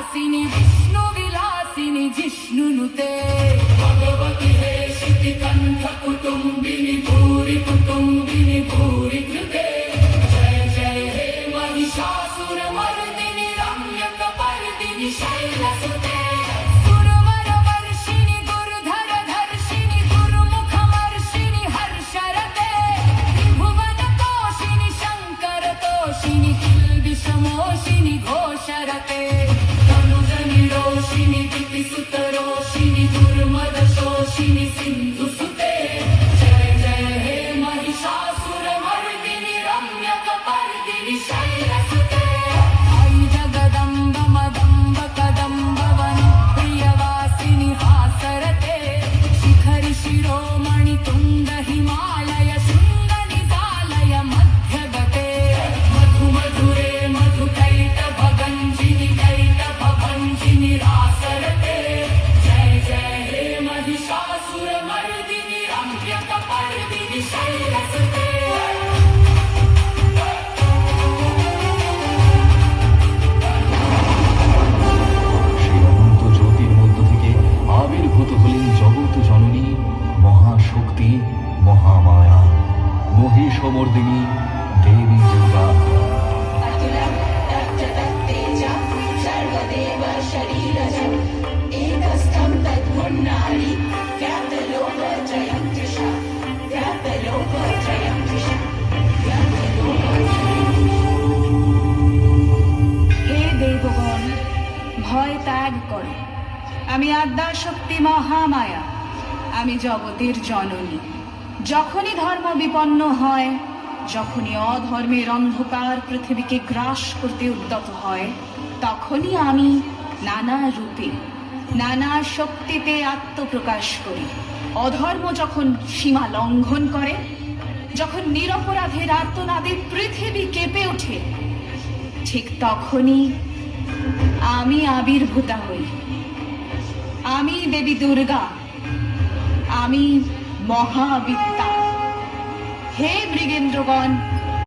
हासिनी विष्णु विलासिनी जिष्णुनुते भगवति हेशिति कंठ कुटुंबिनी भूरि कुटुंबिनी भूरि कृते जय जय हे महिषासुर मर्दिनि रम्यक पर्दिनि शैलसुते सुरवर वर्षिणि दुर्धर धर्षिणि दुर्मुख मर्षिणि हर्षरते त्रिभुवन तोषिणि शंकर तोषिणि किल्बिषमोषिणि घोषरते तनुजनि रोषिणि दितिसुत रोषिणि दुर्मद शोषिणि सिन्धुसुते जय जय हे महिषासुर मर्दिनि रम्यक पर्दिनि शैलसुते आई जगदम्ब मदम्ब कदम्ब वन प्रियवासिनि हासरते शिखरि शिरोमणि तुंग हिमालय शृंग निजालय मध्यगते मधु मधुरे मधुकैट भगञ्जिनि कैट भभञ्जिनि रासरते जय जय हे महिषासुर मर्दिनि रम्यक पर्दिनि शैलसुते সেই অনন্ত জ্যোতির মধ্য থেকে আবির্ভূত হলেন জগৎ জননী মহাশক্তি মহামায়া মহিষমর্দিনী দেবী দুর্গা। अतुलं तच्च सर्वदेव शरीरजम् एकस्थं तद्मुन्नारि व्याप्तलोकत्रयं तृषा व्याप्तलोकत्रयं तृषा হে দেবগণ, ভয় ত্যাগ করো। আমি আদ্যাশক্তি মহামায়া, আমি জগতের জননী। যখনই ধর্ম বিপন্ন হয়, যখনই অধর্মের অন্ধকার পৃথিবীকে গ্রাস করতে উদ্যত হয়, তখনই আমি নানা রূপে নানা শক্তিতে আত্মপ্রকাশ করি। অধর্ম যখন সীমা লঙ্ঘন করে, যখন নিরপরাধের আর্তনাদে পৃথিবী কেঁপে ওঠে, ঠিক তখনই আমি আবির্ভূতা হই। আমি দেবী দুর্গা, আমি মহাবিদ্যা। হে মৃগেন্দ্রগণ,